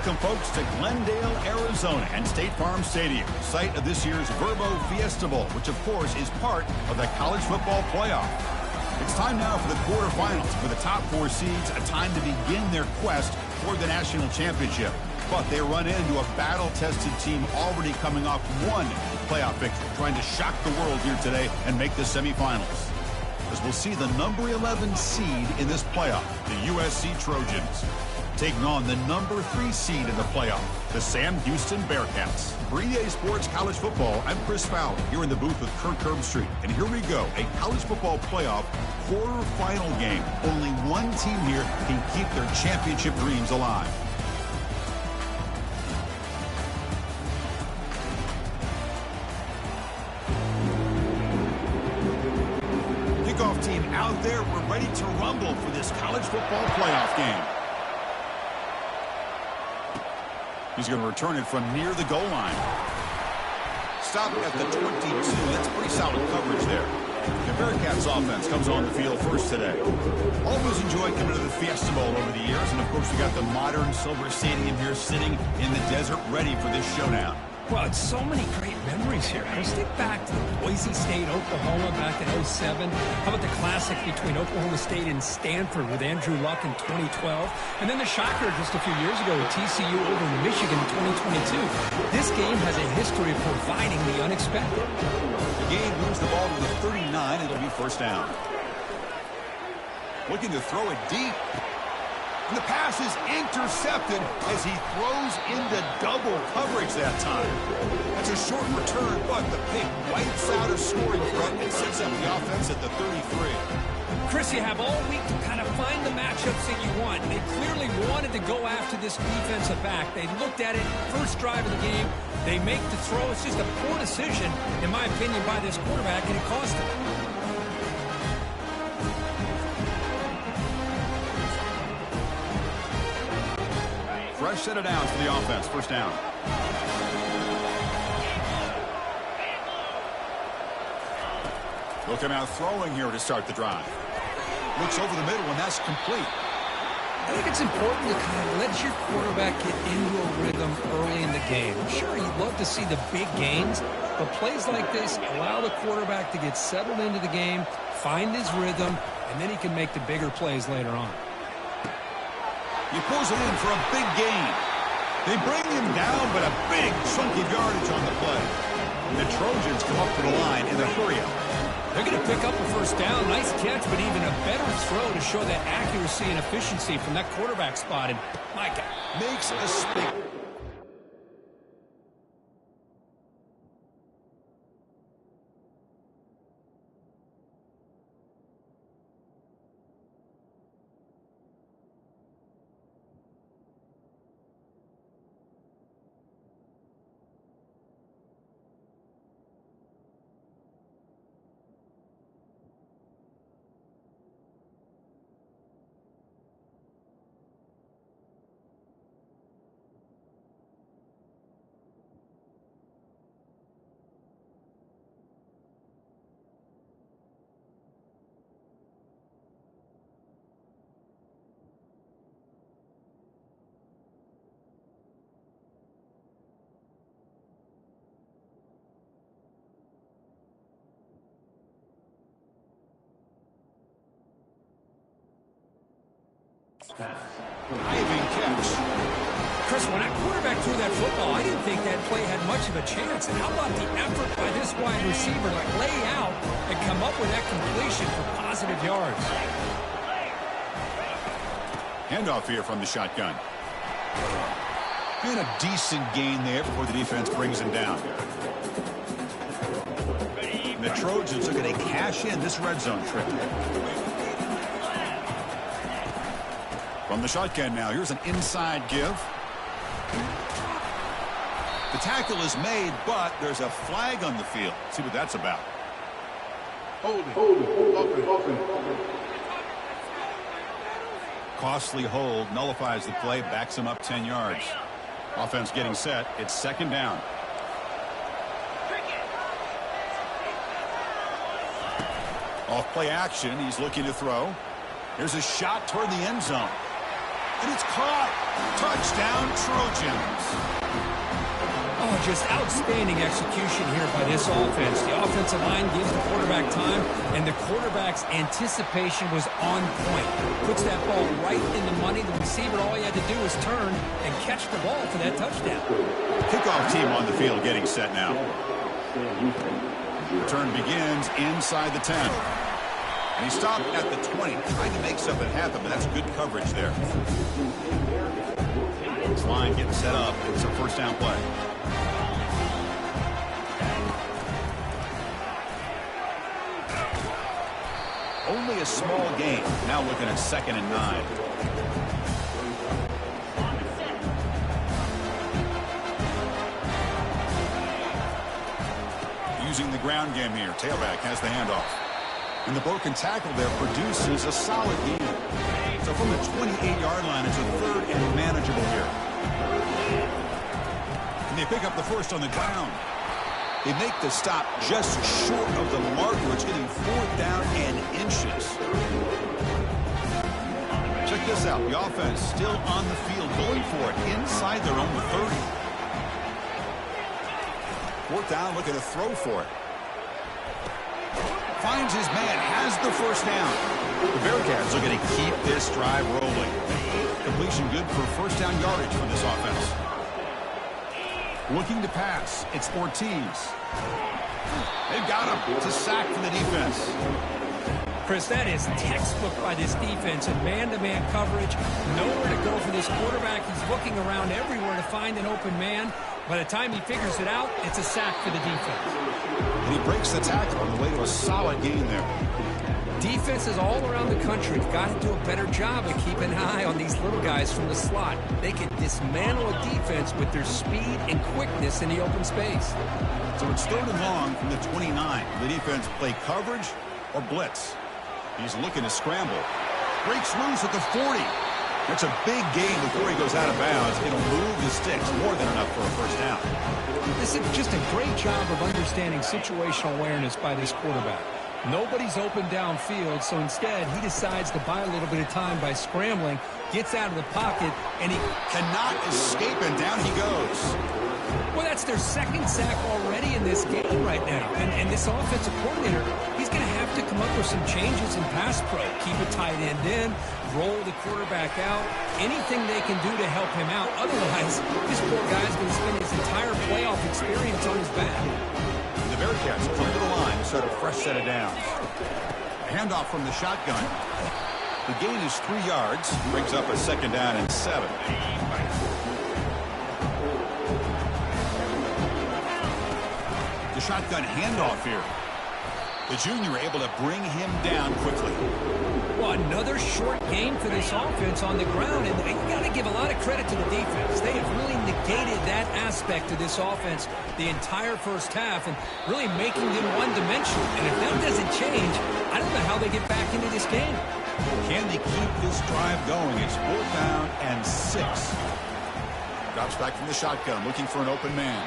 Welcome, folks, to Glendale, Arizona, and State Farm Stadium, site of this year's Vrbo Fiesta Bowl, which, of course, is part of the college football playoff. It's time now for the quarterfinals, for the top 4 seeds, a time to begin their quest for the national championship. But they run into a battle-tested team already coming off one playoff victory, trying to shock the world here today and make the semifinals. As we'll see the number 11 seed in this playoff, the USC Trojans, taking on the number 3 seed in the playoff, the Sam Houston Bearcats. For EA Sports College Football, I'm Chris Fowler, here in the booth with Kirk Herbstreit. And here we go, a college football playoff quarterfinal game. Only one team here can keep their championship dreams alive. Kickoff team out there, we're ready to rumble for this college football playoff game. He's going to return it from near the goal line. Stopping at the 22. That's pretty solid coverage there. The Bearcats offense comes on the field first today. Always enjoyed coming to the Fiesta Bowl over the years. And, of course, we got the modern silver stadium here sitting in the desert ready for this showdown. Well, it's so many great memories here. I stick back to Boise State, Oklahoma back in 07. How about the classic between Oklahoma State and Stanford with Andrew Luck in 2012? And then the shocker just a few years ago with TCU over Michigan in 2022. This game has a history of providing the unexpected. The game moves the ball to the 39. It'll be first down. Looking to throw it deep. And the pass is intercepted as he throws into double coverage that time. That's a short return, but the pick wipes out a scoring threat and sets up the offense at the 33. Chris, you have all week to kind of find the matchups that you want. They clearly wanted to go after this defensive back. They looked at it, first drive of the game. They make the throw. It's just a poor decision, in my opinion, by this quarterback, and it cost him. Fresh set of downs for the offense. First down. They'll come out throwing here to start the drive. Looks over the middle, and that's complete. I think it's important to kind of let your quarterback get into a rhythm early in the game. I'm sure you'd love to see the big gains, but plays like this allow the quarterback to get settled into the game, find his rhythm, and then he can make the bigger plays later on. He pulls it in for a big gain. They bring him down, but a big chunk of yardage on the play. And the Trojans come up to the line in the hurry-up. They're going to pick up a first down. Nice catch, but even a better throw to show that accuracy and efficiency from that quarterback spot. And my God, makes a spin. Diving catch. Chris, when that quarterback threw that football, I didn't think that play had much of a chance. And how about the effort by this wide receiver to lay out and come up with that completion for positive yards? Handoff here from the shotgun. And a decent gain there before the defense brings him down. The Trojans are going to cash in this red zone trip. From the shotgun now, here's an inside give. The tackle is made, but there's a flag on the field. See what that's about. Hold. Costly hold, nullifies the play, backs him up 10 yards. Offense getting set. It's second down. Off play action. He's looking to throw. Here's a shot toward the end zone. And it's caught. Touchdown, Trojans. Oh, just outstanding execution here by this offense. The offensive line gives the quarterback time, and the quarterback's anticipation was on point. Puts that ball right in the money. The receiver, all he had to do was turn and catch the ball for that touchdown. Kickoff team on the field getting set now. Return begins inside the 10. And he stopped at the 20, trying to make something happen, but that's good coverage there. This line getting set up. It's a first down play. Only a small gain. Now looking at 2nd and 9. Using the ground game here. Tailback has the handoff. And the broken tackle there produces a solid gain. So from the 28-yard line, it's a 3rd and manageable here. And they pick up the first on the ground. They make the stop just short of the marker. It's getting 4th down and inches. Check this out. The offense still on the field, going for it inside their own 30. 4th down, looking to throw for it. Finds his man, has the first down. The Bearcats are going to keep this drive rolling. Completion good for first down yardage for this offense. Looking to pass. It's Ortiz. They've got him. It's a sack for the defense. Chris, that is textbook by this defense in man-to-man coverage. Nowhere to go for this quarterback. He's looking around everywhere to find an open man. By the time he figures it out, it's a sack for the defense. And he breaks the tackle on the way to a solid gain there. Defenses all around the country have got to do a better job of keeping an eye on these little guys from the slot. They can dismantle a defense with their speed and quickness in the open space. So it's 3rd and long from the 29. The defense play coverage or blitz. He's looking to scramble. Breaks loose at the 40. That's a big gain before he goes out of bounds. It'll move the sticks, more than enough for a first down. This is just a great job of understanding situational awareness by this quarterback. Nobody's open downfield, so instead he decides to buy a little bit of time by scrambling, gets out of the pocket, and he cannot escape, and down he goes. Well, that's their 2nd sack already in this game right now. And this offensive coordinator, he's going to have to come up with some changes in pass pro. Keep a tight end in, roll the quarterback out, anything they can do to help him out. Otherwise, this poor guy's going to spend his entire playoff experience on his back. The Bearcats come to the line to start a fresh set of downs. A handoff from the shotgun. The gain is 3 yards. Brings up a 2nd down and 7. The shotgun handoff here. The junior able to bring him down quickly. Well, another short game for this offense on the ground, and you got to give a lot of credit to the defense. They have really negated that aspect of this offense the entire first half and really making them one-dimensional. And if that doesn't change, I don't know how they get back into this game. Can they keep this drive going? It's 4th down and 6. Drops back from the shotgun, looking for an open man.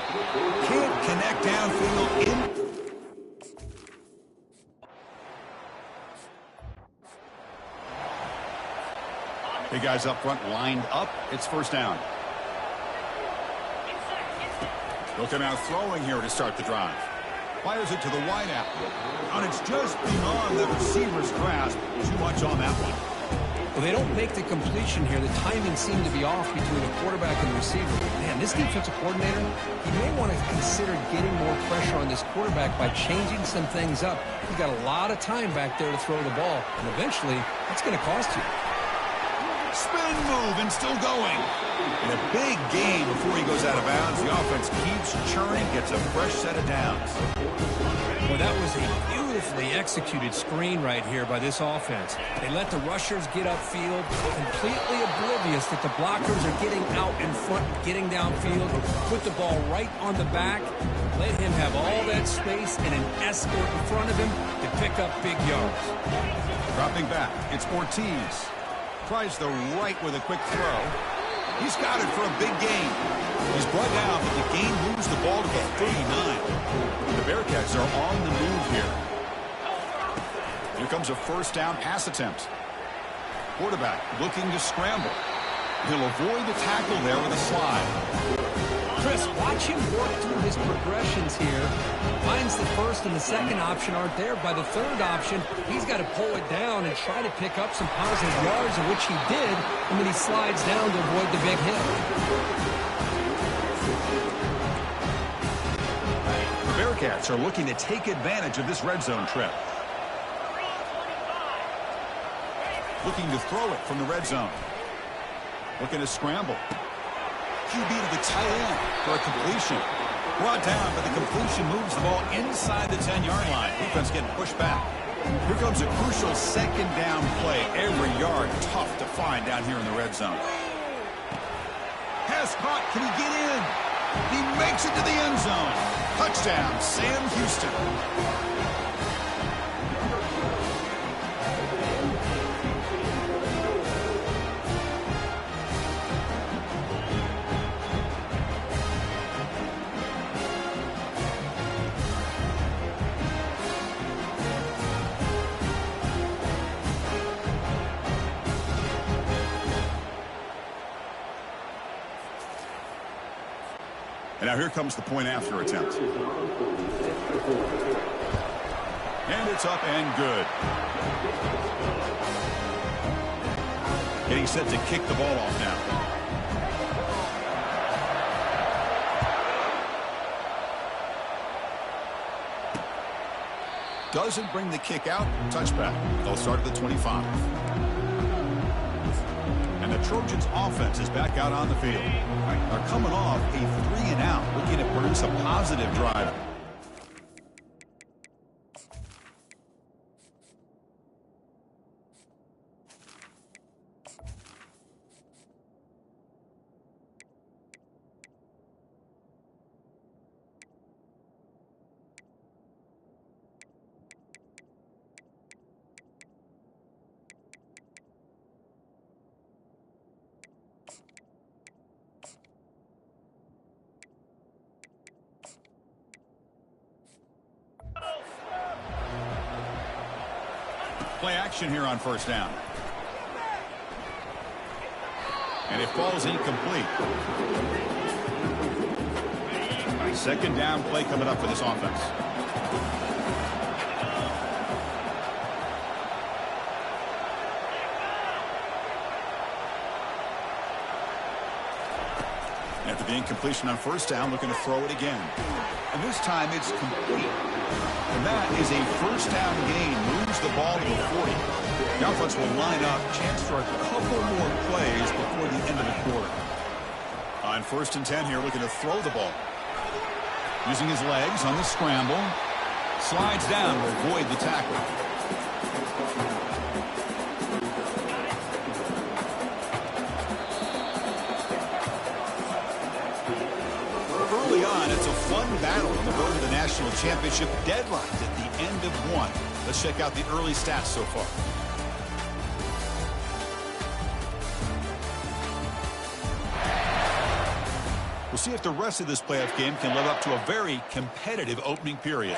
Can't connect downfield in. Big guys up front lined up. It's first down. Looking out throwing here to start the drive. Fires it to the wideout. And it's just beyond the receiver's grasp. Too much on that one. Well, they don't make the completion here. The timing seemed to be off between the quarterback and the receiver. Man, this defensive coordinator, he may want to consider getting more pressure on this quarterback by changing some things up. He's got a lot of time back there to throw the ball. And eventually, that's going to cost you. Spin move and still going. In a big game before he goes out of bounds. The offense keeps churning, gets a fresh set of downs. Well, that was a beautifully executed screen right here by this offense. They let the rushers get upfield, completely oblivious that the blockers are getting out in front, getting downfield, put the ball right on the back, let him have all that space and an escort in front of him to pick up big yards. Dropping back, it's Ortiz. Tries the right with a quick throw. He's got it for a big gain. He's brought down, but the game moves the ball to the 39. The Bearcats are on the move here. Here comes a first down pass attempt. Quarterback looking to scramble. He'll avoid the tackle there with a slide. Chris, watch him work through his progressions here. Finds the first and the second option aren't there. By the third option, he's got to pull it down and try to pick up some positive yards, which he did, and then he slides down to avoid the big hit. The Bearcats are looking to take advantage of this red zone trip. Looking to throw it from the red zone. Looking to scramble. QB to the tight end for a completion. Brought down, but the completion moves the ball inside the 10-yard line. Defense getting pushed back. Here comes a crucial second down play. Every yard tough to find down here in the red zone. Pass caught. Can he get in? He makes it to the end zone. Touchdown, Sam Houston. And now here comes the point after attempt. And it's up and good. Getting set to kick the ball off now. Doesn't bring the kick out. Touchback. They'll start at the 25. And the Trojans offense is back out on the field. They're coming off a 3-and-out, looking to produce a positive drive. Play action here on first down. And it falls incomplete. Second down play coming up for this offense. After the incompletion on first down, looking to throw it again. And this time it's complete. And that is a first down gain. Moves the ball to the 40. The offense will line up. Chance for a couple more plays before the end of the quarter. On first and 10 here, looking to throw the ball. Using his legs on the scramble. Slides down to avoid the tackle. Early on, it's a fun battle on the road to the national championship. Deadlocked at the end of one. Let's check out the early stats so far. We'll see if the rest of this playoff game can live up to a very competitive opening period.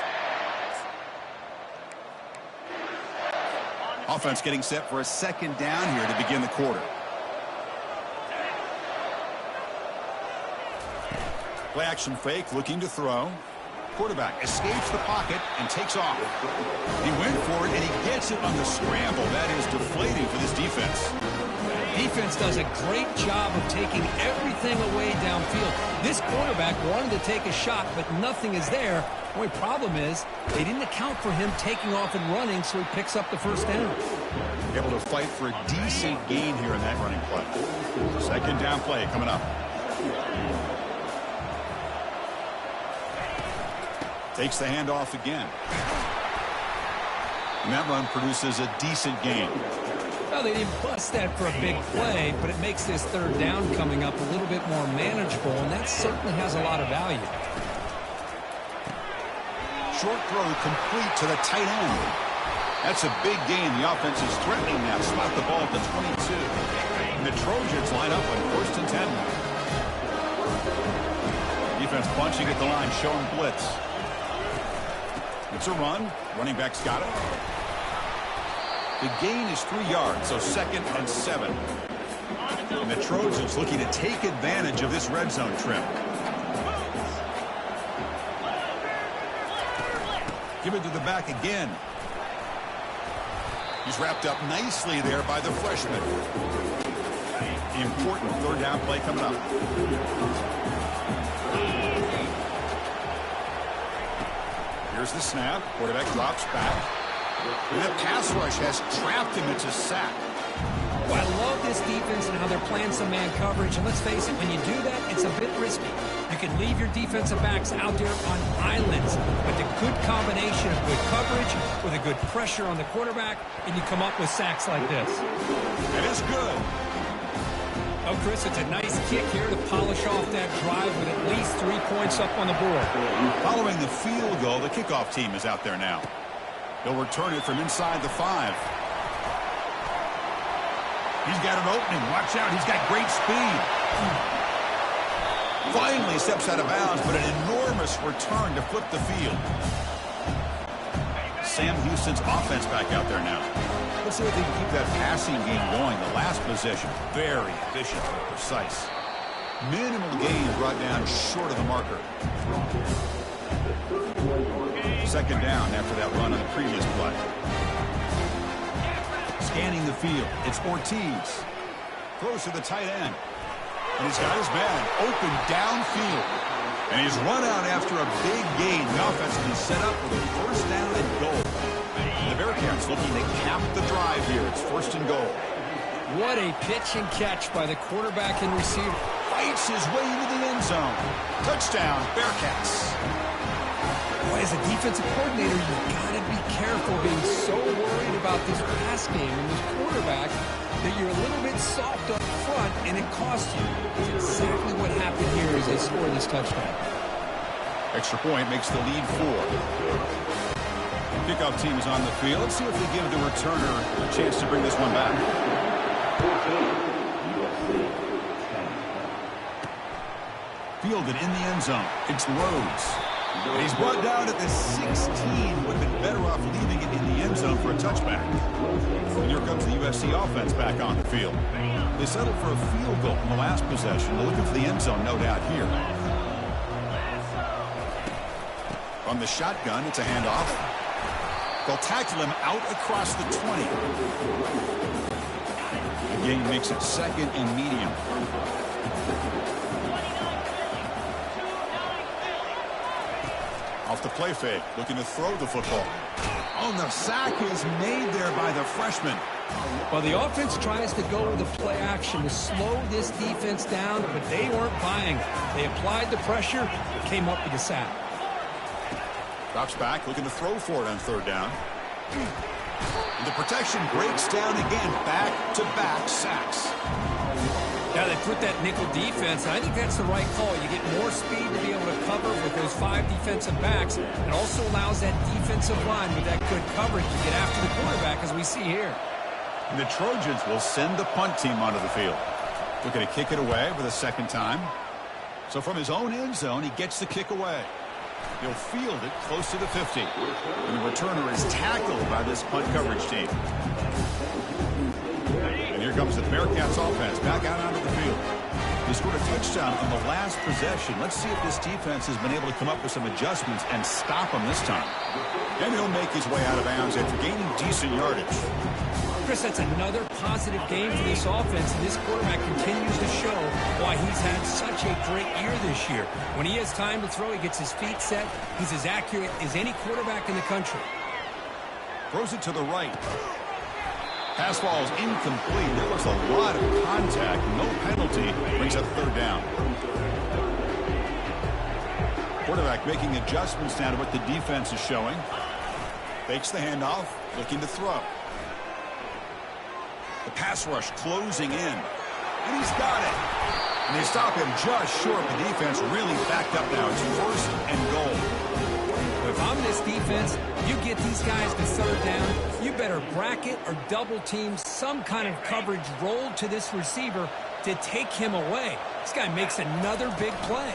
Offense getting set for a second down here to begin the quarter. Play action fake, looking to throw. Quarterback escapes the pocket and takes off. He went for it, and he gets it on the scramble. That is deflating for this defense. Defense does a great job of taking everything away downfield. This quarterback wanted to take a shot, but nothing is there. The only problem is they didn't account for him taking off and running, so he picks up the first down. Able to fight for a decent gain here in that running play. Second down play coming up. Takes the handoff again. And that run produces a decent gain. Well, they didn't bust that for a big play, but it makes this third down coming up a little bit more manageable, and that certainly has a lot of value. Short throw complete to the tight end. That's a big gain. The offense is threatening now. Spot the ball at the 22. And the Trojans line up on first and 10 now. Defense bunching at the line, showing blitz. It's a run. Running back's got it. The gain is 3 yards, so second and 7. And the Trojans looking to take advantage of this red zone trip. Give it to the back again. He's wrapped up nicely there by the freshman. Important third down play coming up. Here's the snap. Quarterback drops back. And the pass rush has trapped him. It's a sack. Well, I love this defense and how they're playing some man coverage. And let's face it, when you do that, it's a bit risky. You can leave your defensive backs out there on islands. But the good combination of good coverage with a good pressure on the quarterback, and you come up with sacks like this. It is good. Oh, Chris, it's a nice kick here to polish off that drive with at least 3 points up on the board. Following the field goal, the kickoff team is out there now. He'll return it from inside the 5. He's got an opening. Watch out. He's got great speed. Finally steps out of bounds, but an enormous return to flip the field. Sam Houston's offense back out there now. Let's see if they can keep that passing game going. The last possession, very efficient and precise. Minimal gain brought down short of the marker. Second down after that run on the previous play. Scanning the field, it's Ortiz. Throws to the tight end. And he's got his man open downfield. And he's run out after a big gain. The offense will be set up with a first down and goal. And the Bearcats looking to cap the drive here. It's first and goal. What a pitch and catch by the quarterback and receiver. Fights his way into the end zone. Touchdown, Bearcats. Boy, as a defensive coordinator, you've got to be careful being so worried about this pass game and this quarterback that you're a little bit soft up front, and it costs you. That's exactly what happened here as they score this touchdown. Extra point makes the lead 4. Kickoff team is on the field. Let's see if they give the returner a chance to bring this one back. Fielded in the end zone. It's Rhodes. And he's brought down at the 16. Would have been better off leaving it in the end zone for a touchback. And here comes the USC offense back on the field. They settled for a field goal in the last possession. They're looking for the end zone, no doubt, here. From the shotgun, it's a handoff. They'll tackle him out across the 20. The game makes it second and medium. Off the play fake, looking to throw the football. Oh, the sack is made there by the freshman. Well, the offense tries to go with the play action to slow this defense down, but they weren't buying it. They applied the pressure, but came up with a sack. Drops back, looking to throw for it on third down. And the protection breaks down again. Back-to-back sacks. Now they put that nickel defense, and I think that's the right call. You get more speed to be able to cover with those 5 defensive backs. It also allows that defensive line with that good coverage to get after the quarterback, as we see here. And the Trojans will send the punt team onto the field. Looking to kick it away for the second time. So from his own end zone, he gets the kick away. He'll field it close to the 50. And the returner is tackled by this punt coverage team. And here comes the Bearcats offense back out onto the field. They scored a touchdown on the last possession. Let's see if this defense has been able to come up with some adjustments and stop them this time. And he'll make his way out of bounds after gaining decent yardage. Chris, that's another positive game for this offense, and this quarterback continues to show why he's had such a great year this year. When he has time to throw, he gets his feet set. He's as accurate as any quarterback in the country. Throws it to the right. Pass ball is incomplete. There was a lot of contact. No penalty. Brings up third down. Quarterback making adjustments now to what the defense is showing. Fakes the handoff. Looking to throw. The pass rush closing in. And he's got it. And they stop him just short. The defense really backed up now. It's first and goal. If I'm this defense, you get these guys to third down, you better bracket or double team some kind of coverage roll to this receiver to take him away. This guy makes another big play.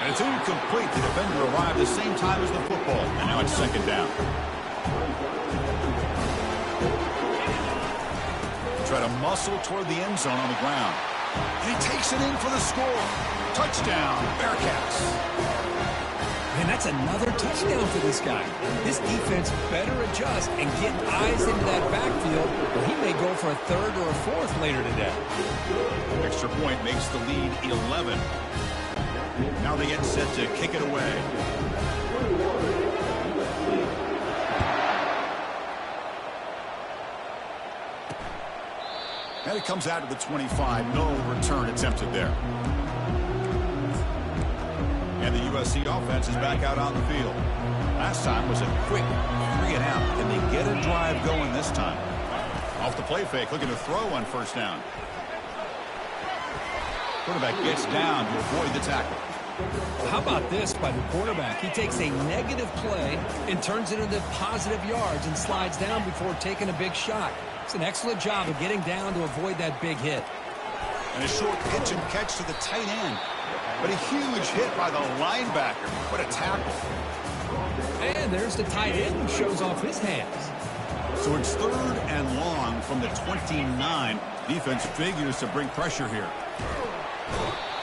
And it's incomplete. The defender arrived the same time as the football. And now it's second down. try to muscle toward the end zone on the ground. And he takes it in for the score. Touchdown, Bearcats. Man, that's another touchdown for this guy. This defense better adjust and get eyes into that backfield, or he may go for a third or a fourth later today. Extra point makes the lead 11. Now they get set to kick it away. And it comes out to the 25. No return attempted there. And the USC offense is back out on the field. Last time was a quick 3-and-out. Can they get a drive going this time? Off the play fake, looking to throw on first down. Quarterback gets down to avoid the tackle. How about this by the quarterback? He takes a negative play and turns it into positive yards and slides down before taking a big shot. It's an excellent job of getting down to avoid that big hit. And a short pitch and catch to the tight end. But a huge hit by the linebacker. What a tackle. And there's the tight end who shows off his hands. So it's 3rd and long from the 29. Defense figures to bring pressure here.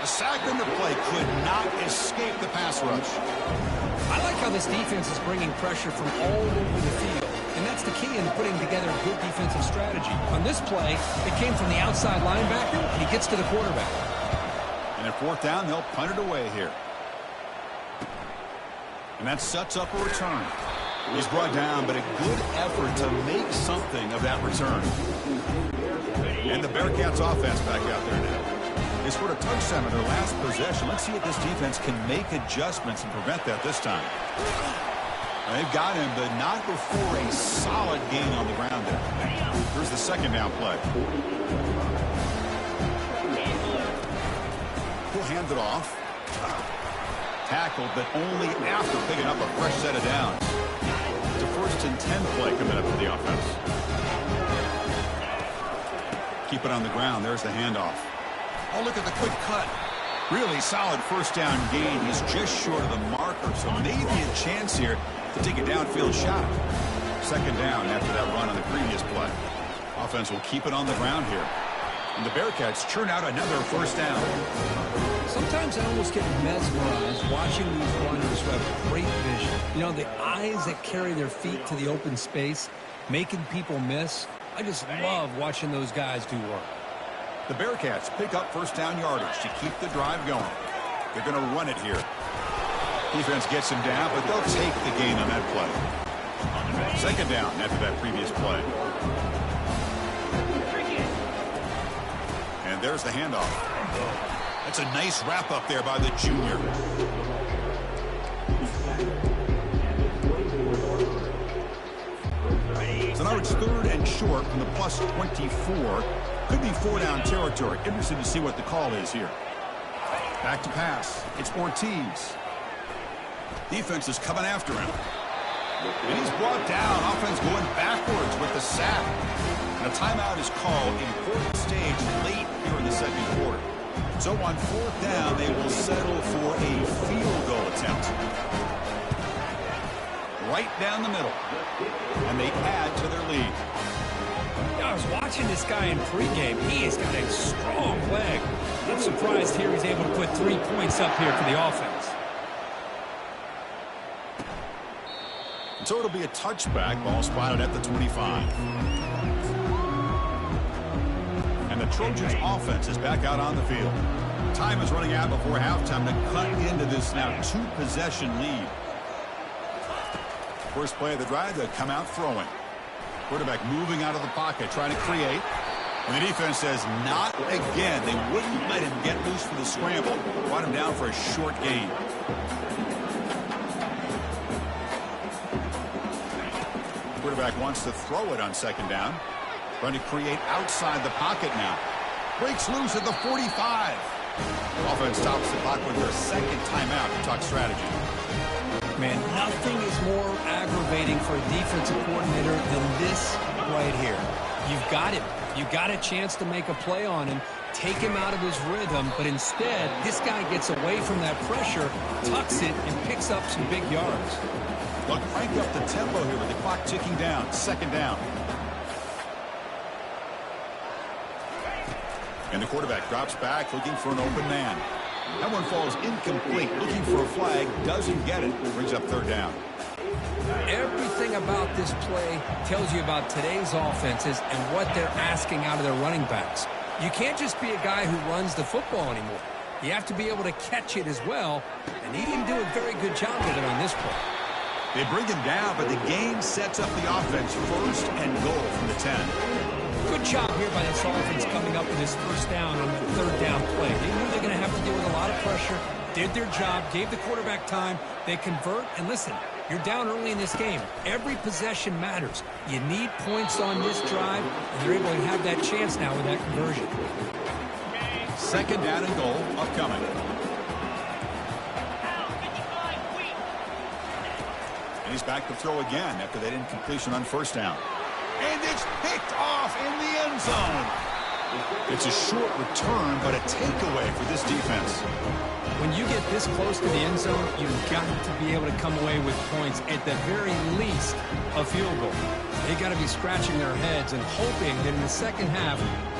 A sack on the play could not escape the pass rush. I like how this defense is bringing pressure from all over the field. And that's the key in putting together a good defensive strategy. On this play, it came from the outside linebacker, and he gets to the quarterback. And at 4th down, they'll punt it away here. And that sets up a return. He's brought down, but a good effort to make something of that return. And the Bearcats offense back out there now. They scored a touchdown in their last possession. Let's see if this defense can make adjustments and prevent that this time. They've got him, but not before a solid gain on the ground there. Here's the 2nd down play. He'll hand it off. Tackled, but only after picking up a fresh set of downs. It's a 1st and 10 play coming up for the offense. Keep it on the ground. There's the handoff. Oh, look at the quick cut. Really solid 1st down gain. He's just short of the marker, so maybe a chance here to take a downfield shot. 2nd down after that run on the previous play. Offense will keep it on the ground here. And the Bearcats churn out another 1st down. Sometimes I almost get mesmerized watching these runners who have great vision. You know, the eyes that carry their feet to the open space, making people miss. I just love watching those guys do work. The Bearcats pick up 1st down yardage to keep the drive going. They're going to run it here. Defense gets him down, but they'll take the gain on that play. 2nd down after that previous play. And there's the handoff. That's a nice wrap up there by the junior. So now it's 3rd and short from the plus 24. Could be 4-down territory. Interested to see what the call is here. Back to pass. It's Ortiz. Defense is coming after him. And he's brought down. Offense going backwards with the sack. And a timeout is called. Important stage late here in the 2nd quarter. So on 4th down, they will settle for a field goal attempt. Right down the middle. And they add to their lead. I was watching this guy in pregame. He has got a strong leg. I'm surprised here he's able to put 3 points up here for the offense. So it'll be a touchback. Ball spotted at the 25. And the Trojans offense is back out on the field. Time is running out before halftime to cut into this now 2-possession lead. First play of the drive, they come out throwing. Quarterback moving out of the pocket, trying to create. And the defense says, not again. They wouldn't let him get loose for the scramble. Brought him down for a short gain. Quarterback wants to throw it on 2nd down. Trying to create outside the pocket now. Breaks loose at the 45. Offense stops the clock with their 2nd timeout to talk strategy. Man, nothing is more aggravating for a defensive coordinator than this right here. You've got him. You've got a chance to make a play on him, take him out of his rhythm, but instead, this guy gets away from that pressure, tucks it, and picks up some big yards. They'll crank up the tempo here with the clock ticking down. 2nd down. And the quarterback drops back looking for an open man. That one falls incomplete. Looking for a flag. Doesn't get it. Brings up third down. Everything about this play tells you about today's offenses and what they're asking out of their running backs. You can't just be a guy who runs the football anymore. You have to be able to catch it as well, and he didn't do a very good job of it on this play. They bring him down, but the game sets up the offense first and goal from the 10. Good job here by this offense coming up with this first down on the third down play. They knew they're going to have to deal with a lot of pressure, did their job, gave the quarterback time. They convert, and listen, you're down early in this game. Every possession matters. You need points on this drive, and you're able to have that chance now with that conversion. Second down and goal upcoming. And he's back to throw again after that incompletion on first down. And it's picked off in the end zone. It's a short return, but a takeaway for this defense. When you get this close to the end zone, you've got to be able to come away with points, at the very least, a field goal. They got to be scratching their heads and hoping that in the second half,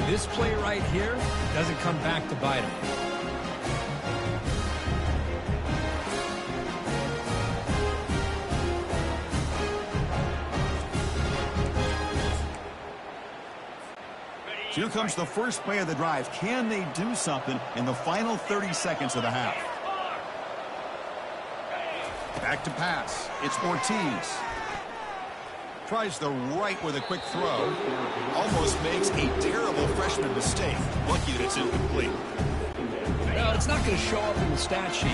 this play right here doesn't come back to bite them. Here comes the first play of the drive. Can they do something in the final 30 seconds of the half? Back to pass. It's Ortiz. Tries the right with a quick throw. Almost makes a terrible freshman mistake. Lucky that it's incomplete. Well, it's not going to show up in the stat sheet,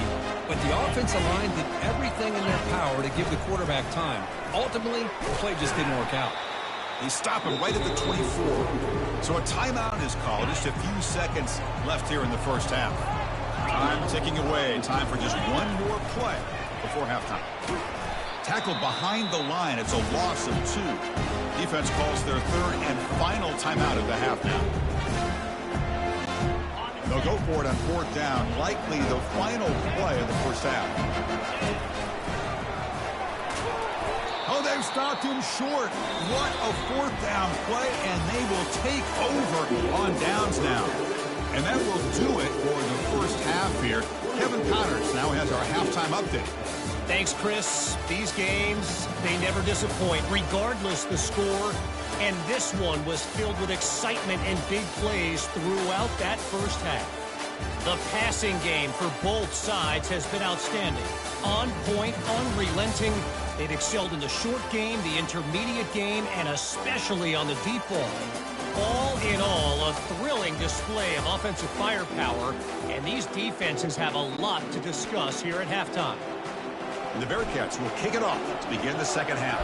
but the offensive line did everything in their power to give the quarterback time. Ultimately, the play just didn't work out. They stop him right at the 24. So a timeout is called. Just a few seconds left here in the first half. Time ticking away. Time for just one more play before halftime. Tackled behind the line. It's a loss of 2. Defense calls their third and final timeout of the half now. They'll go for it on fourth down. Likely the final play of the first half. Oh, they've stopped him short. What a fourth down play, and they will take over on downs now. And that will do it for the first half here. Kevin Connors now has our halftime update. Thanks, Chris. These games, they never disappoint, regardless the score. And this one was filled with excitement and big plays throughout that first half. The passing game for both sides has been outstanding. On point, unrelenting. They've excelled in the short game, the intermediate game, and especially on the deep ball. All in all, a thrilling display of offensive firepower, and these defenses have a lot to discuss here at halftime. And the Bearcats will kick it off to begin the second half.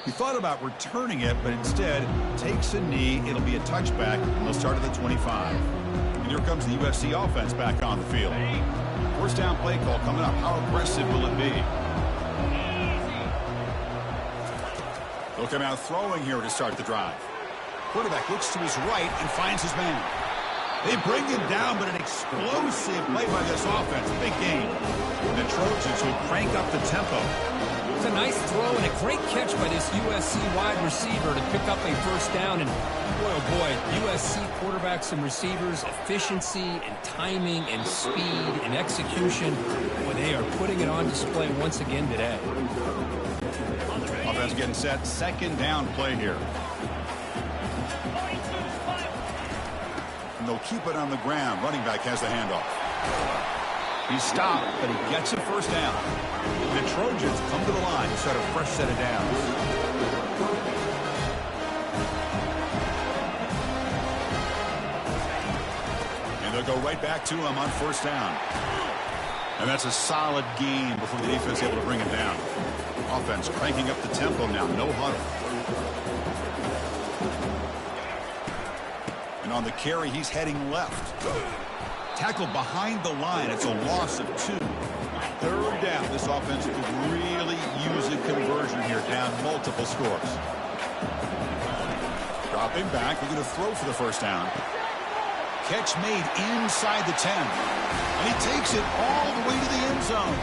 He thought about returning it, but instead takes a knee. It'll be a touchback, and they'll start at the 25. And here comes the USC offense back on the field. First down play call coming up. How aggressive will it be? They'll come out throwing here to start the drive. Quarterback looks to his right and finds his man. They bring him down, but an explosive play by this offense. Big game. The Trojans will crank up the tempo. It's a nice throw and a great catch by this USC wide receiver to pick up a first down. And boy, oh boy, USC quarterbacks and receivers, efficiency and timing and speed and execution. Boy, they are putting it on display once again today. Offense getting set. Second down play here. And they'll keep it on the ground. Running back has the handoff. He's stopped, but he gets a first down. The Trojans come to the line to start a fresh set of downs. And they'll go right back to him on first down. And that's a solid gain before the defense is able to bring him down. Offense cranking up the tempo now. No huddle. And on the carry, he's heading left. Tackled behind the line. It's a loss of 2. Third down. This offense could really use a conversion here, down multiple scores. Dropping back. We're going to throw for the first down. Catch made inside the 10. And he takes it all the way to the end zone.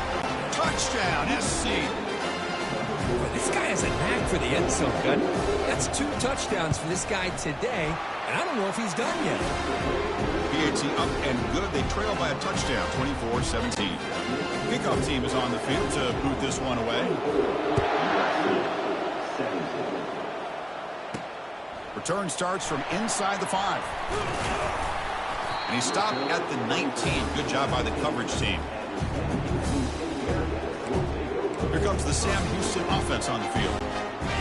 Touchdown, SC. Boy, this guy has a knack for the end zone, doesn't he? That's 2 touchdowns for this guy today, and I don't know if he's done yet. PAT up and good. They trail by a touchdown, 24-17. Kickoff team is on the field to boot this one away. Return starts from inside the 5. And he stopped at the 19. Good job by the coverage team. Here comes the Sam Houston offense on the field.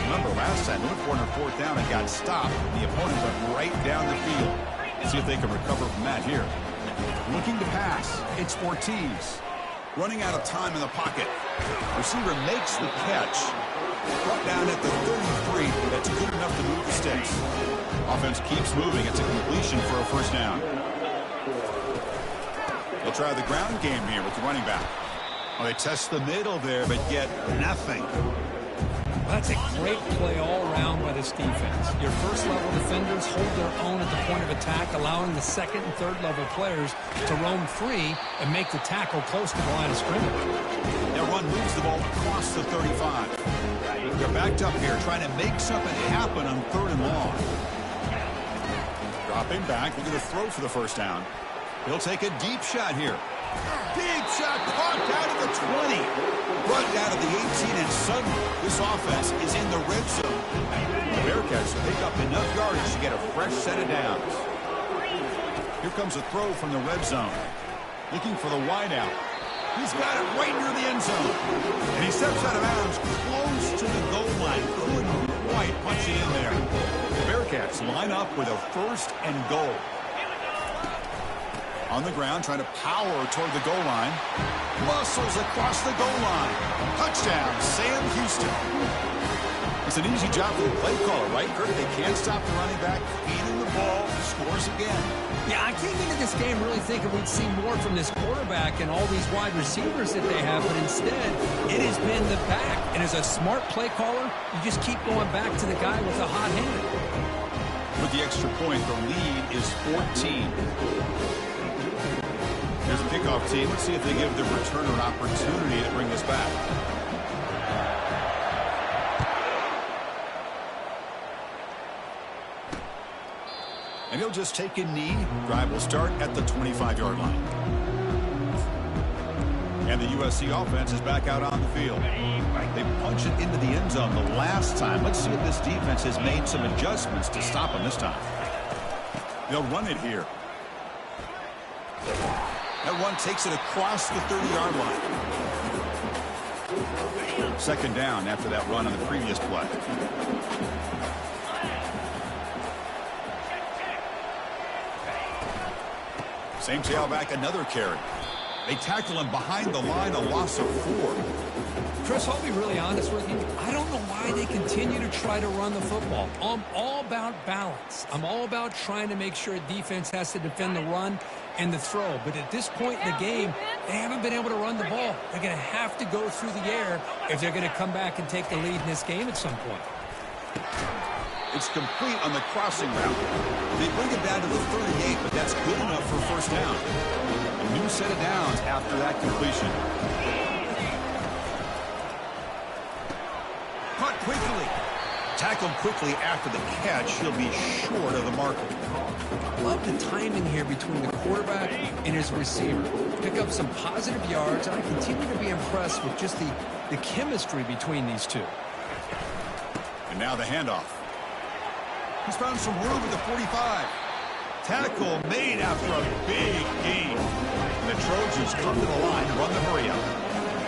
Remember, last time, they went for it on 4th down and got stopped. The opponent went right down the field. See if they can recover from that here. Looking to pass. It's Ortiz. Running out of time in the pocket. Receiver makes the catch. Brought down at the 33. That's good enough to move the sticks. Offense keeps moving. It's a completion for a 1st down. They'll try the ground game here with the running back. Well, they test the middle there, but get nothing. That's a great play all around by this defense. Your first-level defenders hold their own at the point of attack, allowing the 2nd and 3rd-level players to roam free and make the tackle close to the line of scrimmage. Their run moves the ball across the 35. They're backed up here, trying to make something happen on 3rd and long. Dropping back, looking to throw for the 1st down. He'll take a deep shot here. Deep shot, caught down at the 20. Brought down at the 18, and suddenly this offense is in the red zone. The Bearcats pick up enough yardage to get a fresh set of downs. Here comes a throw from the red zone. Looking for the wideout. He's got it right near the end zone. And he steps out of bounds close to the goal line. Couldn't quite punch it in there. The Bearcats line up with a 1st and goal. On the ground, trying to power toward the goal line. Muscles across the goal line. Touchdown, Sam Houston. It's an easy job for the play caller, right, Kurt? They can't stop the running back. Feeding the ball, scores again. Yeah, I came into this game really thinking we'd see more from this quarterback and all these wide receivers that they have, but instead, it has been the back. And as a smart play caller, you just keep going back to the guy with the hot hand. With the extra point, the lead is 14. Here's the kickoff team. Let's see if they give the returner an opportunity to bring this back. And he'll just take a knee. Drive will start at the 25-yard line. And the USC offense is back out on the field. They punch it into the end zone the last time. Let's see if this defense has made some adjustments to stop them this time. They'll run it here. That one takes it across the 30-yard line. 2nd down after that run on the previous play. Same tailback, another carry. They tackle him behind the line, a loss of 4. Chris, I'll be really honest with you. I don't know why they continue to try to run the football. I'm all about balance. I'm all about trying to make sure a defense has to defend the run and the throw. But at this point in the game, they haven't been able to run the ball. They're going to have to go through the air if they're going to come back and take the lead in this game at some point. It's complete on the crossing route. They bring it down to the 38, but that's good enough for 1st down. A new set of downs after that completion. Caught quickly. Tackled quickly after the catch. He'll be short of the marker. Love the timing here between the quarterback and his receiver. Pick up some positive yards, and I continue to be impressed with just the chemistry between these two. And now the handoff. He's found some room at the 45. Tackle made after a big gain. And the Trojans come to the line and run the hurry up.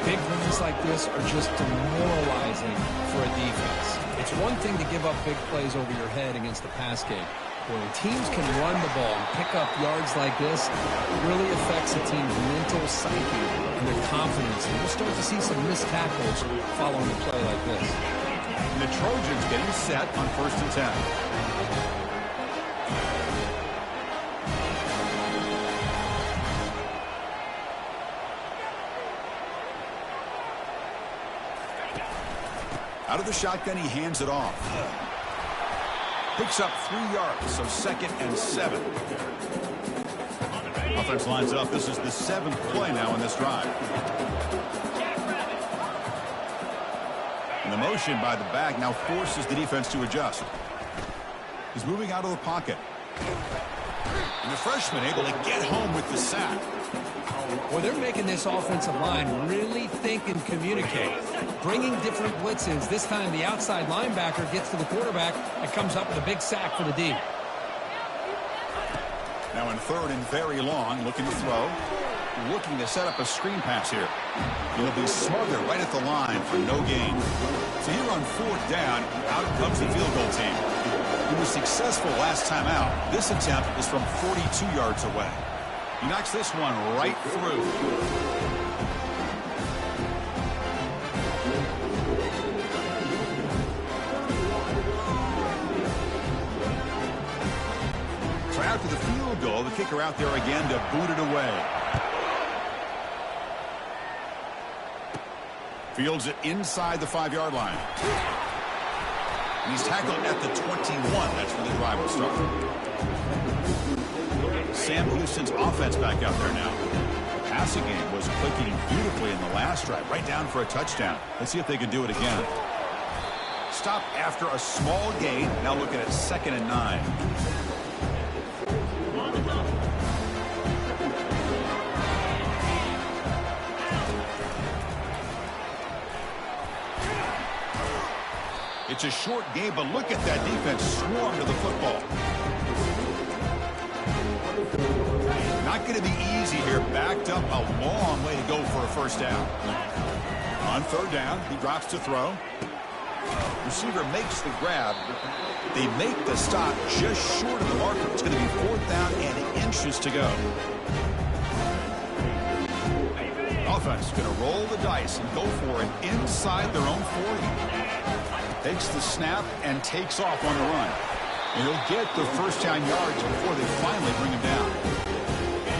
Big runs like this are just demoralizing for a defense. It's one thing to give up big plays over your head against the pass game. When teams can run the ball and pick up yards like this, it really affects a team's mental psyche and their confidence. And we'll start to see some missed tackles following a play like this. And the Trojans getting set on 1st and 10. Out of the shotgun, he hands it off. Picks up 3 yards, so 2nd and 7. Offense lines up. This is the 7th play now in this drive. And the The motion by the back now forces the defense to adjust. He's moving out of the pocket. And the freshman able to get home with the sack. Well, they're making this offensive line really think and communicate. Bringing different blitzes. This time the outside linebacker gets to the quarterback and comes up with a big sack for the D. Now in third and very long, looking to throw. Looking to set up a screen pass here. He'll be smothered right at the line for no gain. So here on fourth down, out comes the field goal team. He was successful last time out. This attempt is from 42 yards away. He knocks this one right through. So after the field goal, the kicker out there again to boot it away. Fields it inside the 5-yard line. And he's tackled at the 21. That's where the drive will start. Sam Houston's offense back out there now. The passing game was clicking beautifully in the last drive. Right down for a touchdown. Let's see if they can do it again. Stop after a small gain. Now looking at 2nd and 9. It's a short game, but look at that defense swarm to the football. Not going to be easy here. Backed up a long way to go for a first down. On third down, he drops to throw. Receiver makes the grab. They make the stop just short of the marker. It's going to be 4th down and inches to go. Offense going to roll the dice and go for it inside their own 40. Takes the snap and takes off on the run. And he'll get the first down yards before they finally bring him down.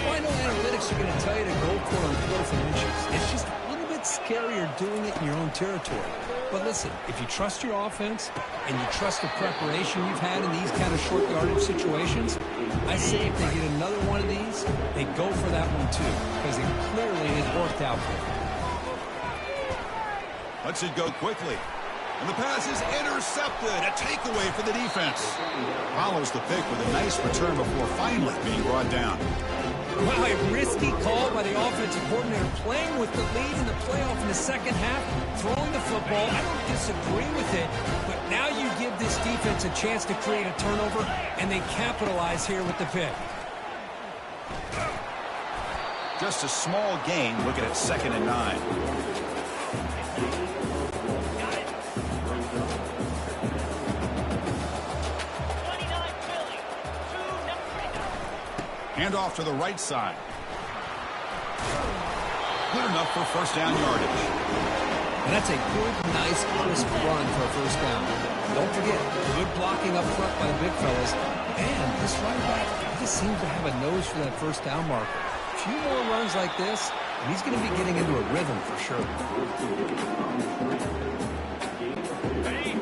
Well, I know analytics are going to tell you to go for it on 4th and inches. It's just a little bit scarier doing it in your own territory. But listen, if you trust your offense and you trust the preparation you've had in these kind of short yardage situations, I say if they get another one of these, they go for that one too, because it clearly has worked out for them. Lets it go quickly. And the pass is intercepted. A takeaway for the defense. Follows the pick with a nice return before finally being brought down. Wow, a risky call by the offensive coordinator, playing with the lead in the playoff in the second half, throwing the football. I don't disagree with it, but now you give this defense a chance to create a turnover, and they capitalize here with the pick. Just a small gain, looking at 2nd and 9. Hand off to the right side. Good enough for first down yardage. And that's a good, nice, crisp run for a first down. Don't forget, good blocking up front by the big fellas. And this running back just seems to have a nose for that first down marker. A few more runs like this, and he's going to be getting into a rhythm for sure.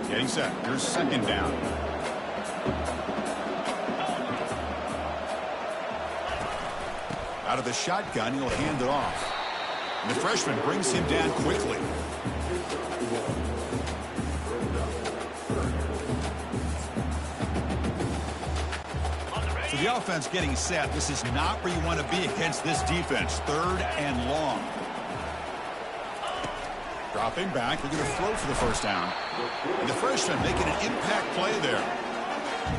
Getting set. Here's 2nd down. Out of the shotgun, he'll hand it off. And the freshman brings him down quickly. So the offense getting set. This is not where you want to be against this defense. 3rd and long. Dropping back. They're going to throw for the first down. And the freshman making an impact play there.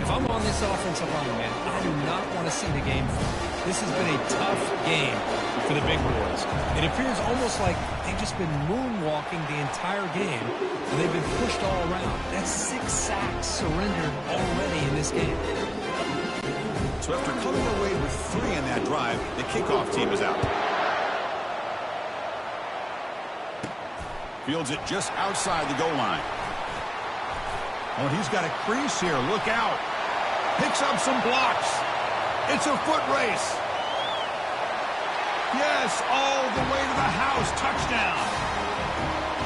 If I'm on this offensive line, man, I do not want to see the game flip. This has been a tough game for the big boys. It appears almost like they've just been moonwalking the entire game, and they've been pushed all around. That's 6 sacks surrendered already in this game. So after coming away with 3 in that drive, the kickoff team is out. Fields it just outside the goal line. Oh, he's got a crease here. Look out. Picks up some blocks. It's a foot race. Yes, all the way to the house. Touchdown.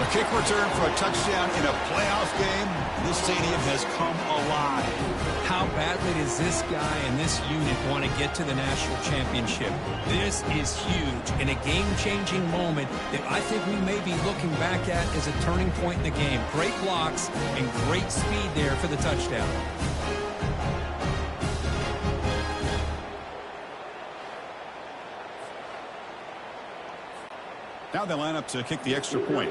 A kick return for a touchdown in a playoff game. This stadium has come alive. How badly does this guy and this unit want to get to the national championship? This is huge and a game-changing moment that I think we may be looking back at as a turning point in the game. Great blocks and great speed there for the touchdown. Now they line up to kick the extra point.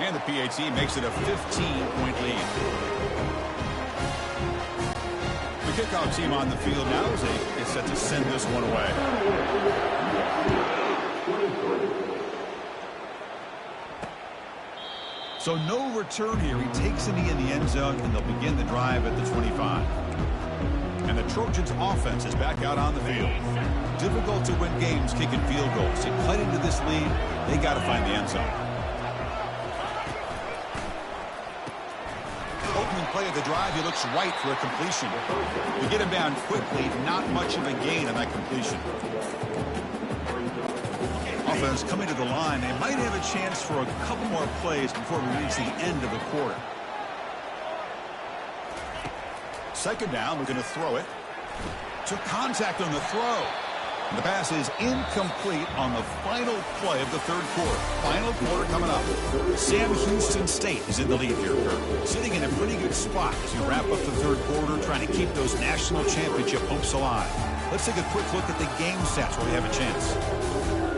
And the PAT makes it a 15-point lead. The kickoff team on the field now is set to send this one away. So no return here. He takes a knee in the end zone, and they'll begin the drive at the 25. And the Trojans' offense is back out on the field. Difficult to win games kicking field goals. To cut into this lead, they got to find the end zone. Opening play of the drive, he looks right for a completion. We get him down quickly, not much of a gain on that completion. Offense coming to the line. They might have a chance for a couple more plays before we reach the end of the quarter. Second down, we're going to throw it. Took contact on the throw. And the pass is incomplete on the final play of the third quarter. Final quarter coming up. Sam Houston State is in the lead here. Sitting in a pretty good spot as we wrap up the third quarter, trying to keep those national championship hopes alive. Let's take a quick look at the game stats while we have a chance.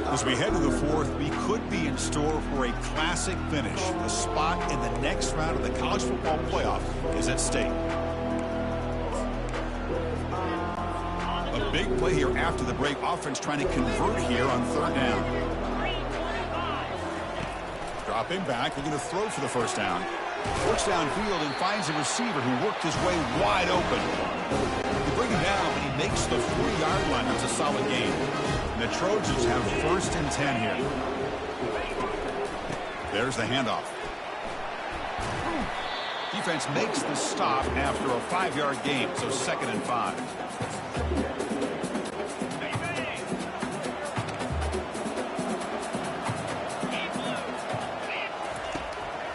As we head to the fourth, we could be in store for a classic finish. A spot in the next round of the college football playoff is at stake. A big play here after the break. Offense trying to convert here on third down. Dropping back. They're going to throw for the first down. Works downfield and finds a receiver who worked his way wide open. They bring him down, but he makes the 40-yard line. That's a solid gain. And the Trojans have first and 10 here. There's the handoff. Defense makes the stop after a 5-yard gain, so 2nd and 5.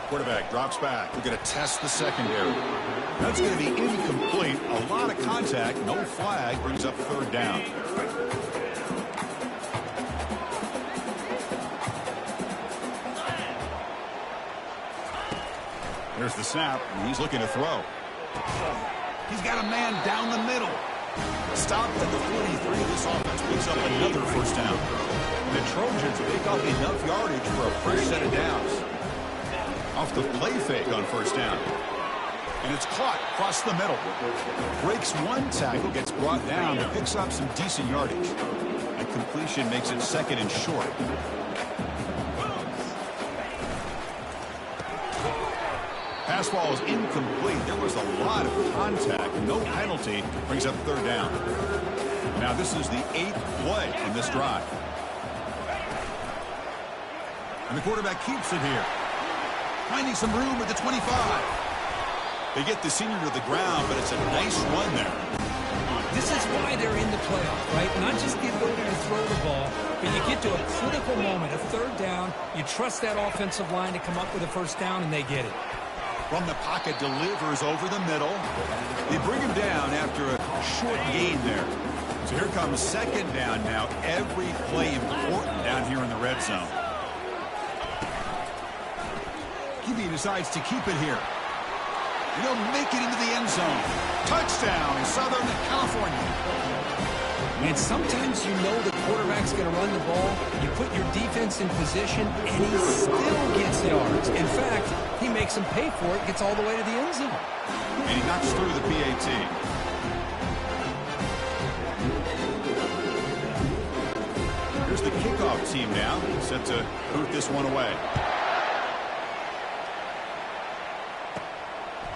Quarterback drops back. We're going to test the secondary. That's going to be incomplete. A lot of contact. No flag. Brings up third down. There's the snap. And he's looking to throw. He's got a man down the middle. Stopped at the 43. This offense picks up another first down. The Trojans pick up enough yardage for a fresh set of downs. Off the play fake on first down. And it's caught across the middle. Breaks one tackle, gets brought down, but picks up some decent yardage. And completion makes it 2nd and short. Pass ball is incomplete. There was a lot of contact. No penalty. Brings up third down. Now this is the 8th play in this drive. And the quarterback keeps it here. Finding some room at the 25. They get the senior to the ground, but it's a nice run there. This is why they're in the playoff, right? Not just the ability to throw the ball, but you get to a critical moment, a third down. You trust that offensive line to come up with a first down, and they get it. From the pocket, delivers over the middle. They bring him down after a short gain there. So here comes 2nd down now. Every play important down here in the red zone. QB decides to keep it here. And he'll make it into the end zone. Touchdown in Southern California. And sometimes you know the quarterback's going to run the ball. You put your defense in position, and he still gets yards. In fact, he makes them pay for it, gets all the way to the end zone. And he knocks through the PAT. Here's the kickoff team now, set to boot this one away.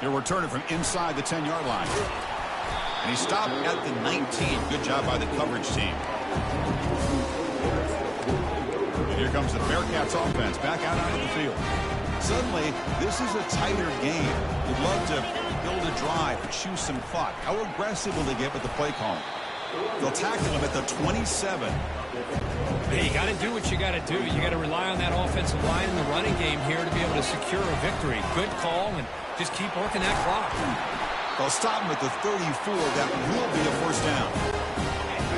He'll return it from inside the 10-yard line. And he stopped at the 19. Good job by the coverage team. And here comes the Bearcats offense back out onto the field. Suddenly, this is a tighter game. You'd love to build a drive, choose some clock. How aggressive will they get with the play calling? They'll tackle him at the 27. Hey, you got to do what you got to do. You got to rely on that offensive line in the running game here to be able to secure a victory. Good call, and just keep working that clock. They'll stop him at the 34. That will be a first down.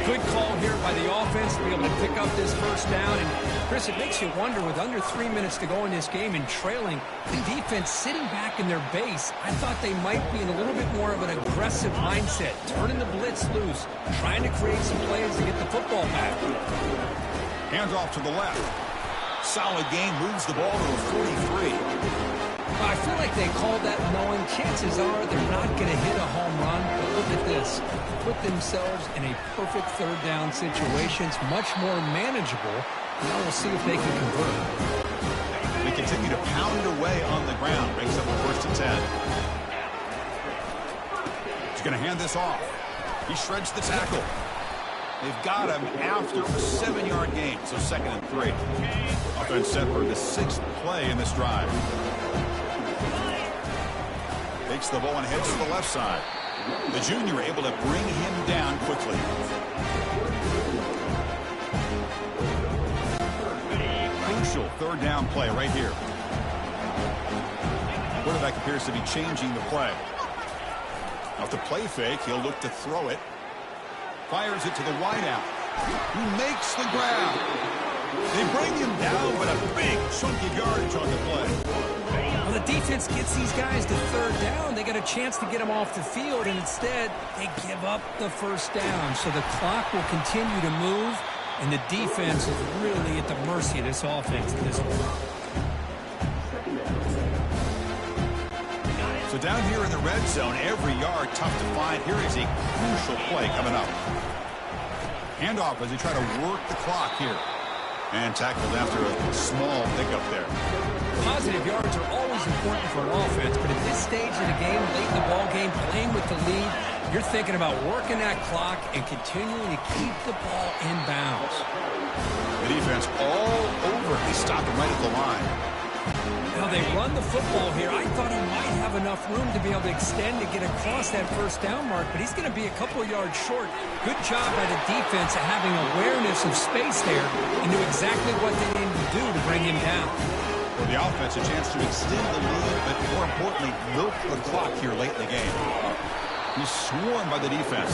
Good call here by the offense to be able to pick up this first down. And, Chris, it makes you wonder, with under 3 minutes to go in this game and trailing, the defense sitting back in their base, I thought they might be in a little bit more of an aggressive mindset, turning the blitz loose, trying to create some plays to get the football back. Hands off to the left. Solid gain, moves the ball to the 43. I feel like they called that knowing chances are they're not going to hit a home run. But look at this. Put themselves in a perfect third down situation. It's much more manageable. Now we'll see if they can convert. They continue to pound away on the ground. Brings up a first and 10. He's going to hand this off. He shreds the tackle. They've got him after a 7-yard gain, so 2nd and 3. Offense set for the 6th play in this drive. Takes the ball and heads to the left side. The junior able to bring him down quickly. Crucial third down play right here. Quarterback appears to be changing the play. Off the play fake, he'll look to throw it. Fires it to the wideout. He makes the grab. They bring him down, but a big chunk of yardage on the play. Well, the defense gets these guys to third down. They got a chance to get them off the field, and instead they give up the first down. So the clock will continue to move, and the defense is really at the mercy of this offense at this point. So down here in the red zone, every yard tough to find. Here is a crucial play coming up. Handoff as they try to work the clock here. And tackled after a small pickup there. Positive yards are always important for an offense, but at this stage of the game, late in the ball game, playing with the lead, you're thinking about working that clock and continuing to keep the ball in bounds. The defense all over. They stop him right at the line. Now they run the football here. I thought he might have enough room to be able to extend and get across that first down mark, but he's going to be a couple yards short. Good job by the defense at having awareness of space there and knew exactly what they needed to do to bring him down. For the offense, a chance to extend the lead, but more importantly, milk the clock here late in the game. He's swarmed by the defense.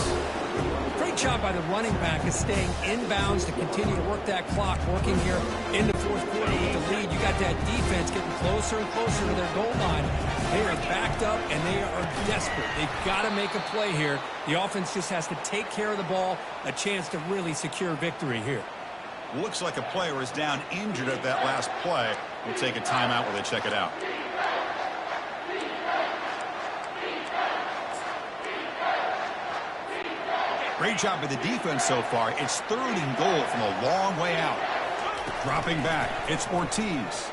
Great job by the running back of staying inbounds to continue to work that clock, working here in the fourth quarter with the lead. You got that defense getting closer and closer to their goal line. They are backed up, and they are desperate. They've got to make a play here. The offense just has to take care of the ball, a chance to really secure victory here. Looks like a player is down injured at that last play. We'll take a timeout while they check it out. Great job by the defense so far. It's 3rd and goal from a long way out. Dropping back, it's Ortiz.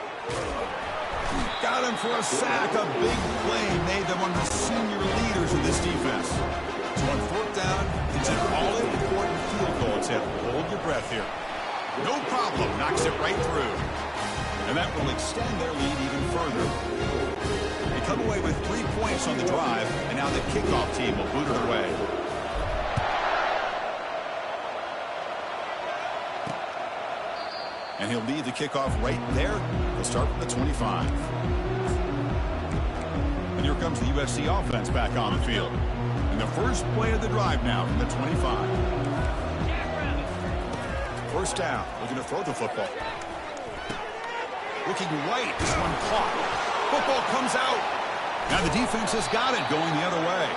Got him for a sack. A big play made them one of the senior leaders of this defense. So on 4th down, it's an all-important field goal attempt. Hold your breath here. No problem. Knocks it right through. And that will extend their lead even further. They come away with 3 points on the drive, and now the kickoff team will boot it away. And he'll lead the kickoff right there. He'll start from the 25. And here comes the USC offense back on the field. And the first play of the drive now from the 25. First down. Looking to throw the football. Looking right. This one caught. Football comes out. Now the defense has got it going the other way.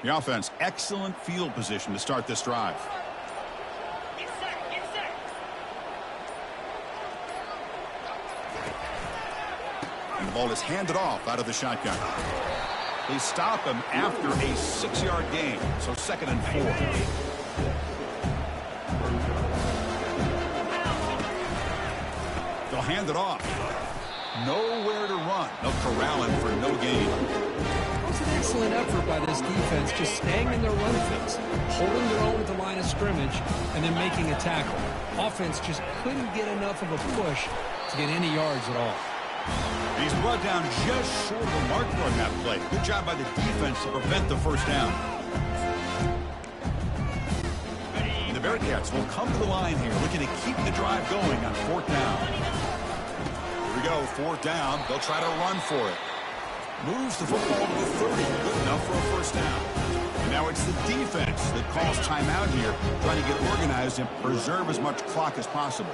The offense, excellent field position to start this drive. And the ball is handed off out of the shotgun. They stop him after a 6-yard gain, so 2nd and 4. They'll hand it off. Nowhere to run. They'll corral him for no gain. It was an excellent effort by this defense, just staying in their run fits, holding their own at the line of scrimmage, and then making a tackle. Offense just couldn't get enough of a push to get any yards at all. He's brought down just short of the marker on that play. Good job by the defense to prevent the first down. The Bearcats will come to the line here, looking to keep the drive going on 4th down. Here we go, 4th down. They'll try to run for it. Moves the football to the 30. Good enough for a first down. And now it's the defense that calls timeout here, trying to get organized and preserve as much clock as possible.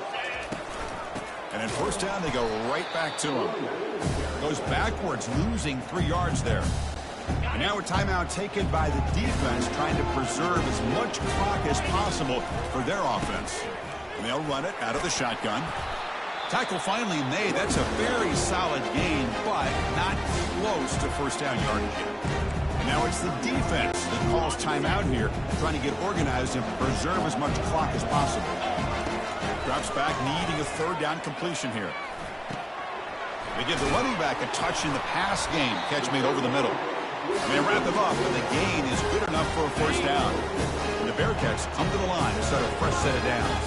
And in first down, they go right back to him. Goes backwards, losing 3 yards there. And now a timeout taken by the defense, trying to preserve as much clock as possible for their offense. And they'll run it out of the shotgun. Tackle finally made. That's a very solid gain, but not close to first down yardage yet. And now it's the defense that calls timeout here, trying to get organized and preserve as much clock as possible. Drops back, needing a 3rd down completion here. They give the running back a touch in the pass game. Catch made over the middle. And they wrap him up, and the gain is good enough for a first down. And the Bearcats come to the line to start a fresh set of downs.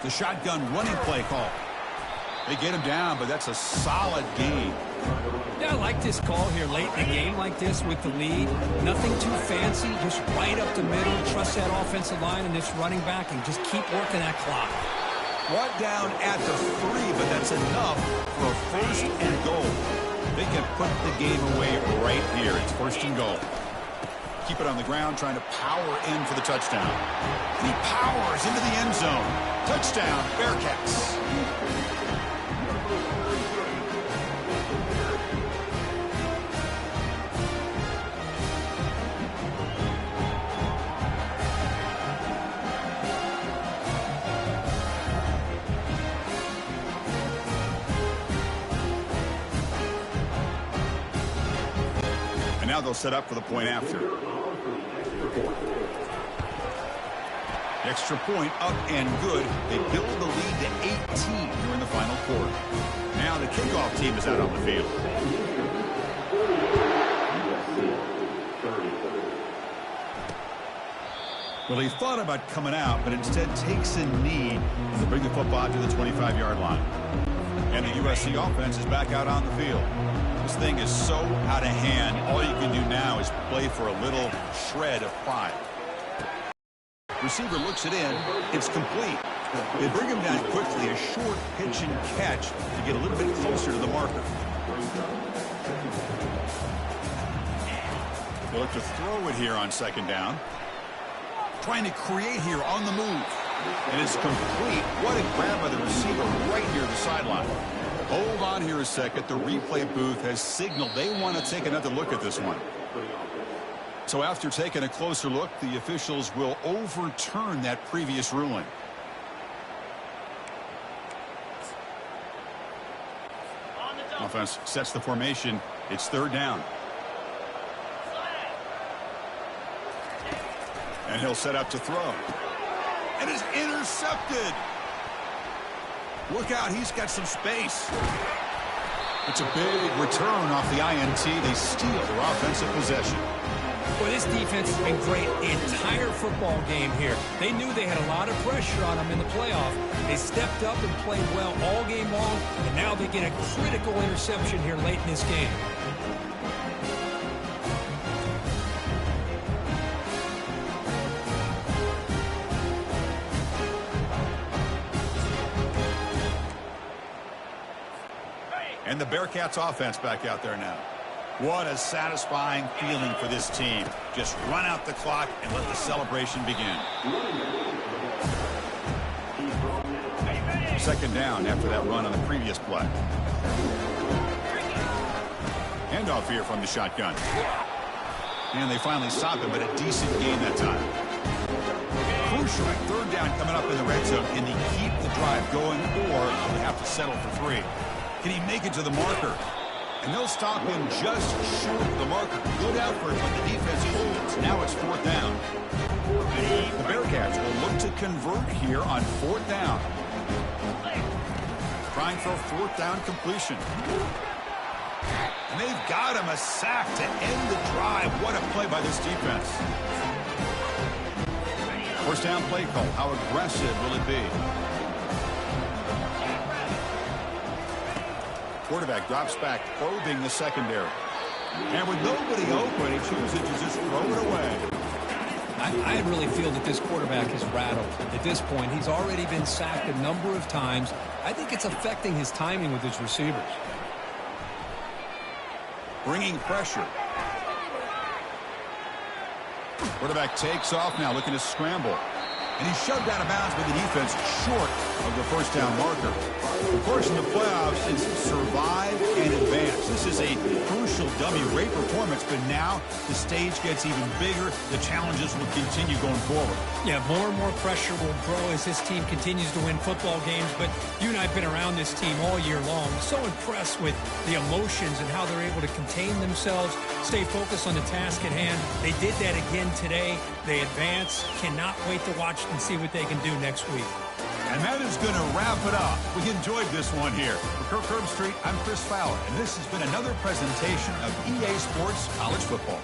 The shotgun running play call. They get him down, but that's a solid gain. Yeah, I like this call here late in the game like this with the lead. Nothing too fancy, just right up the middle. Trust that offensive line and this running back and just keep working that clock. Brought down at the 3, but that's enough for a 1st and goal. They can put the game away right here. It's 1st and goal. Keep it on the ground, trying to power in for the touchdown. He powers into the end zone. Touchdown, Bearcats. Now they'll set up for the point after. The extra point up and good. They build the lead to 18 during the final quarter. Now the kickoff team is out on the field. Well, he thought about coming out, but instead takes a knee to bring the football to the 25-yard line. And the USC offense is back out on the field. This thing is so out of hand. All you can do now is play for a little shred of pride. Receiver looks it in. It's complete. They bring him down quickly. A short pitch and catch to get a little bit closer to the marker. They'll look to throw it here on 2nd down. Trying to create here on the move. And it's complete. What a grab by the receiver right near the sideline. Hold on here a second. The replay booth has signaled they want to take another look at this one. So after taking a closer look, the officials will overturn that previous ruling. Offense sets the formation. It's 3rd down. And he'll set up to throw. And is intercepted. Look out, he's got some space. It's a big return off the INT. They steal their offensive possession. Boy, this defense has been great the entire football game here. They knew they had a lot of pressure on them in the playoff. They stepped up and played well all game long, and now they get a critical interception here late in this game. And the Bearcats offense back out there now. What a satisfying feeling for this team. Just run out the clock and let the celebration begin. 2nd down after that run on the previous play. Handoff here from the shotgun. And they finally stop him, but a decent gain that time. Crucial 3rd down coming up in the red zone. Can he keep the drive going, or will he have to settle for 3? Can he make it to the marker? And they'll stop him just short of the marker. Good effort, but the defense holds. Now it's 4th down. The Bearcats will look to convert here on 4th down. Trying for a 4th down completion. And they've got him a sack to end the drive. What a play by this defense. 1st down play call. How aggressive will it be? Quarterback drops back, probing the secondary. And with nobody open, he chooses to just throw it away. I really feel that this quarterback is rattled. At this point, he's already been sacked a number of times. I think it's affecting his timing with his receivers. Bringing pressure. Quarterback takes off now, looking to scramble. And he's shoved out of bounds by the defense short of the 1st down marker. Of course, in the playoffs, it's survive and advance. This is a crucial W. Great performance, but now the stage gets even bigger. The challenges will continue going forward. Yeah, more and more pressure will grow as this team continues to win football games. But you and I have been around this team all year long. So impressed with the emotions and how they're able to contain themselves, stay focused on the task at hand. They did that again today. They advance. Cannot wait to watch and see what they can do next week. And that is going to wrap it up. We enjoyed this one here. For Kirk Herbstreit, I'm Chris Fowler, and this has been another presentation of EA Sports College Football.